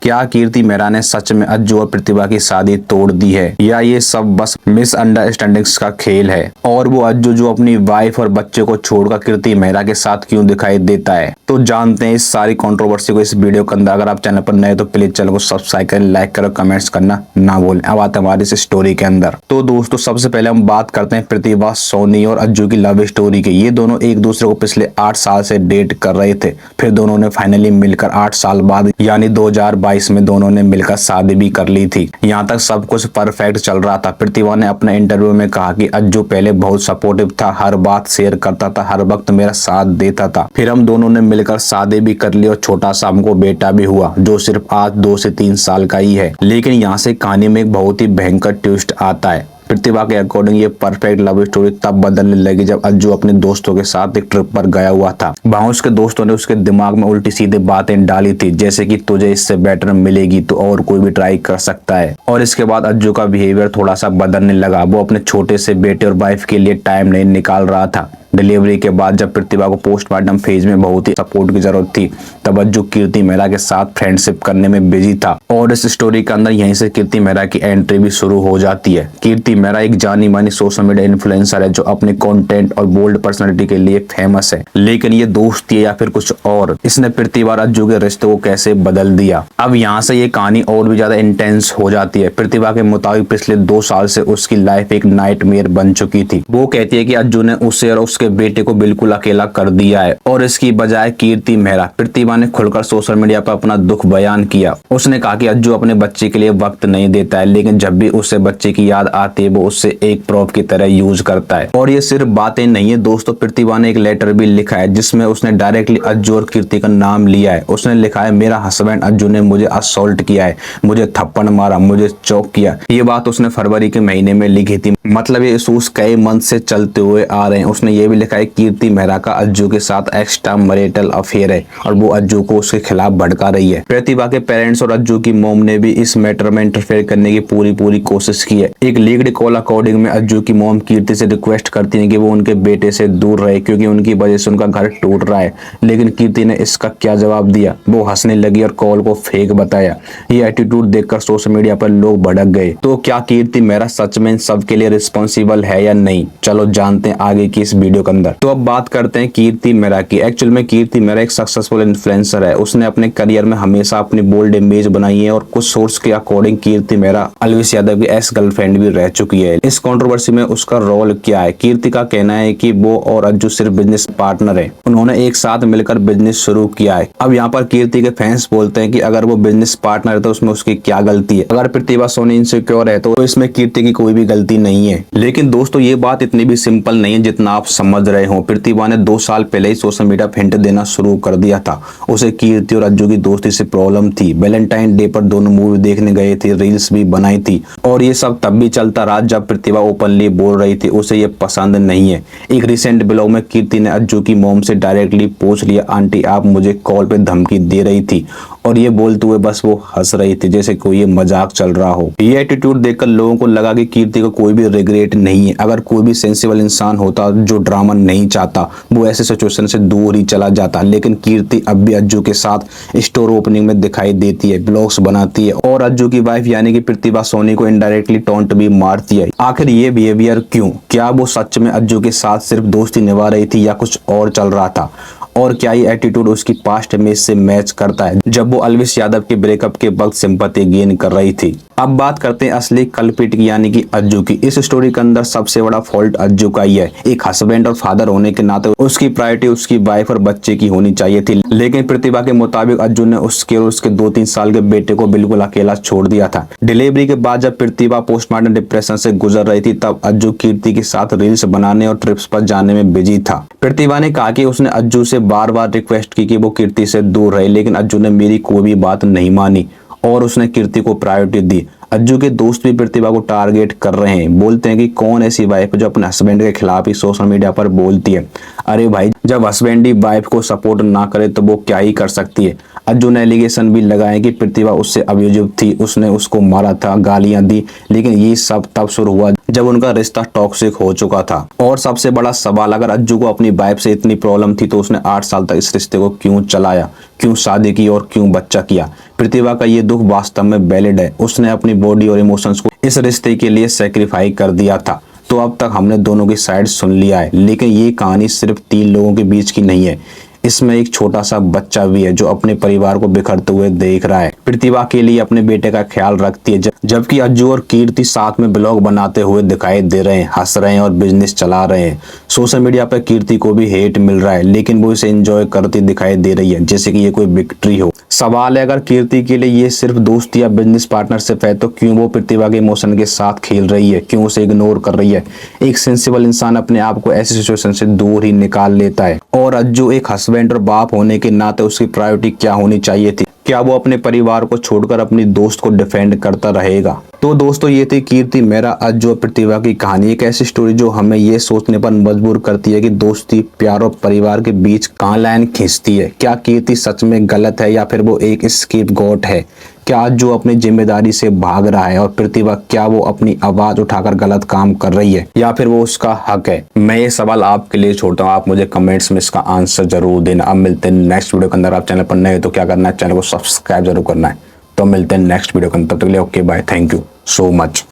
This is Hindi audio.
क्या कीर्ति मेहरा ने सच में अज्जू और प्रतिभा की शादी तोड़ दी है या ये सब बस मिसअंडरस्टैंडिंग्स का खेल है? और वो अज्जू जो अपनी वाइफ और बच्चे को छोड़कर कीर्ति मेहरा के साथ क्यों दिखाई देता है? तो जानते हैं इस सारी कंट्रोवर्सी को इस वीडियो के अंदर। अगर आप चैनल पर नए तो प्लीज चैनल को सब्सक्राइब करें, लाइक करो, कमेंट्स करना ना भूलें। अब आते हैं हमारी इस स्टोरी के अंदर। तो दोस्तों सबसे पहले हम बात करते हैं प्रतिभा, सोनी और अज्जू की लव स्टोरी की। ये दोनों एक दूसरे को पिछले 8 साल से डेट कर रहे थे, फिर दोनों ने फाइनली मिलकर 8 साल बाद यानी 2022 में दोनों ने मिलकर शादी भी कर ली थी। यहाँ तक सब कुछ परफेक्ट चल रहा था। प्रतिभा ने अपने इंटरव्यू में कहा कि अज्जू पहले बहुत सपोर्टिव था, हर बात शेयर करता था, हर वक्त मेरा साथ देता था। फिर हम दोनों ने मिलकर शादी भी कर ली और छोटा सा हमको बेटा भी हुआ जो सिर्फ आज 2 से 3 साल का ही है। लेकिन यहाँ से कहानी में एक बहुत ही भयंकर ट्विस्ट आता है। प्रतिभा के अकॉर्डिंग ये परफेक्ट लव स्टोरी तब बदलने लगी जब अज्जू अपने दोस्तों के साथ एक ट्रिप पर गया हुआ था। वहां उसके दोस्तों ने उसके दिमाग में उल्टी सीधे बातें डाली थी, जैसे कि तुझे इससे बेटर मिलेगी तो और कोई भी ट्राई कर सकता है। और इसके बाद अज्जू का बिहेवियर थोड़ा सा बदलने लगा। वो अपने छोटे से बेटे और वाइफ के लिए टाइम नहीं निकाल रहा था। डिलीवरी के बाद जब प्रतिभा को पोस्टमार्टम फेज में बहुत ही सपोर्ट की जरूरत थी, तब अज्जू कीर्ति मेहरा के साथ फ्रेंडशिप करने में बिजी था। और इस स्टोरी के अंदर यहीं से कीर्ति मेहरा की एंट्री भी शुरू हो जाती है। कीर्ति मेहरा एक जानी मानी सोशल मीडिया इन्फ्लुएंसर है जो अपने कंटेंट और बोल्ड पर्सनालिटी के लिए फेमस है। लेकिन ये दोस्ती है या फिर कुछ और, इसने प्रतिभा और अज्जू के रिश्ते को कैसे बदल दिया? अब यहाँ से ये कहानी और भी ज्यादा इंटेंस हो जाती है। प्रतिभा के मुताबिक पिछले 2 साल से उसकी लाइफ एक नाइटमेयर बन चुकी थी। वो कहती है कि अज्जू ने उसे और के बेटे को बिल्कुल अकेला कर दिया है और इसकी बजाय कीर्ति मेहरा। प्रतिभा ने खुलकर सोशल मीडिया पर अपना दुख बयान किया। उसने कहा कि अज्जू अपने बच्चे के लिए वक्त नहीं देता है, लेकिन जब भी उसे बच्चे की याद आती है वो उससे एक प्रॉप की तरह यूज करता है। और ये सिर्फ बातें नहीं है दोस्तों, प्रतिभा ने एक लेटर भी लिखा है जिसमें उसने डायरेक्टली अज्जू और कीर्ति का नाम लिया है। उसने लिखा है, मेरा हस्बैंड अज्जू ने मुझे असॉल्ट किया है, मुझे थप्पड़ मारा, मुझे चौक किया। ये बात उसने फरवरी के महीने में लिखी थी। मतलब ये इशूज कई मंथ से चलते हुए आ रहे हैं। उसने ये भी लिखा है, कीर्ति मेहरा का अज्जू के साथ एक्स्ट्रा मैरिटल अफेयर है और वो अज्जू को उसके खिलाफ भड़का रही है। प्रतिभा के पेरेंट्स और अज्जू की मॉम ने भी इस मैटर में इंटरफेयर करने की पूरी कोशिश की है। एक लीक्ड कॉल अकॉर्डिंग में अज्जू की मॉम कीर्ति से रिक्वेस्ट करती है कि वो उनके बेटे से दूर रहे क्योंकि उनकी वजह से उनका घर टूट रहा है। लेकिन कीर्ति ने इसका क्या जवाब दिया? वो हंसने लगी और कॉल को फेक बताया। ये एटीट्यूड देखकर सोशल मीडिया पर लोग भड़क गए। तो क्या कीर्ति मेहरा सच में सबके लिए रिस्पॉन्सिबल है या नहीं? चलो जानते हैं आगे की इस वीडियो के अंदर। तो अब बात करते हैं कीर्ति मेहरा की। एक्चुअल में कीर्ति मेहरा एक सक्सेसफुल इन्फ्लुएंसर है। उसने अपने करियर में हमेशा अपनी बोल्ड इमेज बनाई है और कुछ सोर्स के अकॉर्डिंग कीर्ति मेहरा अलविश यादव की एक्स गर्लफ्रेंड भी रह चुकी है। इस कंट्रोवर्सी में उसका रोल क्या है? कीर्ति का कहना है कि वो और अज्जू सिर्फ बिजनेस पार्टनर है, उन्होंने एक साथ मिलकर बिजनेस शुरू किया है। अब यहाँ पर कीर्ति के फैंस बोलते हैं कि अगर वो बिजनेस पार्टनर है तो उसमें उसकी क्या गलती है? अगर प्रतिभा सोनी इनसिक्योर है तो इसमें कीर्ति की कोई भी गलती नहीं है। लेकिन दोस्तों ये बात इतनी भी सिंपल नहीं है जितना आप समझ रहे हो। प्रतिभा ने 2 साल पहले ही सोशल मीडिया पर हिंट देना शुरू कर दिया था। उसे कीर्ति और अज्जू की दोस्ती से प्रॉब्लम थी। वैलेंटाइन डे पर दोनों मूवी देखने गए थे, रील्स भी बनाई थी और ये सब तब भी चलता रहा जब प्रतिभा ओपनली बोल रही थी उसे ये पसंद नहीं है। एक रिसेंट ब्लॉग में कीर्ति ने अज्जू की मॉम से डायरेक्टली पूछ लिया, आंटी आप मुझे कॉल पे धमकी दे रही थी, और ये बोलते हुए बस वो हंस रही थी जैसे कोई ये मजाक चल रहा हो। ये एटीट्यूड देखकर लोगों को लगा कि कीर्ति को कोई भी रिग्रेट नहीं है। अगर कोई भी सेंसिबल इंसान होता जो ड्रामा नहीं चाहता वो ऐसे सिचुएशन से दूर ही चला जाता। लेकिन कीर्ति अब भी अज्जू के साथ स्टोर ओपनिंग में दिखाई देती है, ब्लॉग्स बनाती है और अज्जू की वाइफ यानी कि प्रतिभा सोनी को इनडायरेक्टली टॉन्ट भी मारती है। आखिर ये बिहेवियर क्यों? क्या वो सच में अज्जू के साथ सिर्फ दोस्ती निभा रही थी या कुछ और चल रहा था? और क्या ये एटीट्यूड उसकी पास्ट इमेज से मैच करता है जब वो अलविश यादव के ब्रेकअप के वक्त सिंपैथी गेन कर रही थी? अब बात करते हैं असली कल्प्रिट की यानी कि अज्जू की। इस स्टोरी के अंदर सबसे बड़ा फॉल्ट अज्जू का ही है। एक हस्बैंड और फादर होने के नाते उसकी प्रायोरिटी उसकी वाइफ और बच्चे की होनी चाहिए थी। लेकिन प्रतिभा के मुताबिक अज्जू ने उसके और उसके 2-3 साल के बेटे को बिल्कुल अकेला छोड़ दिया था। डिलीवरी के बाद जब प्रतिभा पोस्टमार्टम डिप्रेशन से गुजर रही थी तब अज्जू कीर्ति के साथ रील्स बनाने और ट्रिप्स पर जाने में बिजी था। प्रतिभा ने कहा कि उसने अज्जू से बार-बार रिक्वेस्ट की कि वो कीर्ति से दूर रहे, लेकिन अज्जू ने मेरी कोई भी बात नहीं मानी और उसने कीर्ति को प्रायोरिटी दी। अज्जू के दोस्त भी प्रतिभा को टारगेट कर रहे हैं, बोलते हैं कि कौन ऐसी वाइफ जो अपने हस्बैंड के खिलाफ ही सोशल मीडिया पर बोलती है। अरे भाई, जब हस्बैंड ही वाइफ को सपोर्ट ना करे तो वो क्या ही कर सकती है। अज्जू ने एलिगेशन भी लगाए कि प्रतिभा उससे अब्यूजिव थी, उसने उसको मारा था, गालियां दी, लेकिन ये सब तब शुरू हुआ जब उनका रिश्ता टॉक्सिक हो चुका था। और सबसे बड़ा सवाल, अगर अज्जू को अपनी वाइफ से इतनी प्रॉब्लम थी तो उसने 8 साल तक इस रिश्ते को क्यों चलाया, क्यों शादी की और क्यों बच्चा किया। प्रतिभा का ये दुख वास्तव में वैलिड है, उसने अपनी बॉडी और इमोशंस को इस रिश्ते के लिए सेक्रीफाई कर दिया था। तो अब तक हमने दोनों की साइड सुन लिया है, लेकिन ये कहानी सिर्फ 3 लोगों के बीच की नहीं है। इसमें एक छोटा सा बच्चा भी है जो अपने परिवार को बिखरते हुए देख रहा है। प्रतिभा के लिए अपने बेटे का ख्याल रखती है, जबकि अज्जू और कीर्ति साथ में ब्लॉग बनाते हुए दिखाई दे रहे हैं, हंस रहे हैं और बिजनेस चला रहे हैं। सोशल मीडिया पर कीर्ति को भी हेट मिल रहा है, लेकिन वो इसे एंजॉय करती दिखाई दे रही है, जैसे कि ये कोई विक्ट्री हो। सवाल है, अगर कीर्ति के लिए ये सिर्फ दोस्ती या बिजनेस पार्टनरशिप है तो क्यों वो प्रतिभा के इमोशन के साथ खेल रही है, क्यों उसे इग्नोर कर रही है। एक सेंसिबल इंसान अपने आप को ऐसी सिचुएशन से दूर ही निकाल लेता है। और अज्जू एक हस्बैंड और बाप होने के नाते उसकी प्रायोरिटी क्या होनी चाहिए थी? क्या वो अपने परिवार को छोड़कर अपनी दोस्त को डिफेंड करता रहेगा? तो दोस्तों, ये थी कीर्ति मेहरा, अज्जू और प्रतिभा की कहानी। एक ऐसी स्टोरी जो हमें ये सोचने पर मजबूर करती है कि दोस्ती, प्यार और परिवार के बीच कहाँ लाइन खींचती है। क्या कीर्ति सच में गलत है या फिर वो एक स्केपगोट है? क्या अज्जू अपनी जिम्मेदारी से भाग रहा है और प्रतिभा, क्या वो अपनी आवाज उठाकर गलत काम कर रही है या फिर वो उसका हक है? मैं ये सवाल आपके लिए छोड़ता हूँ, आप मुझे कमेंट्स में इसका आंसर जरूर देना। अब मिलते हैं नेक्स्ट वीडियो के अंदर। आप चैनल पर नए हो तो क्या करना है, चैनल को सब्सक्राइब जरूर करना है। तो मिलते हैं नेक्स्ट वीडियो के अंदर, तब तक के लिए okay bye, thank you so much.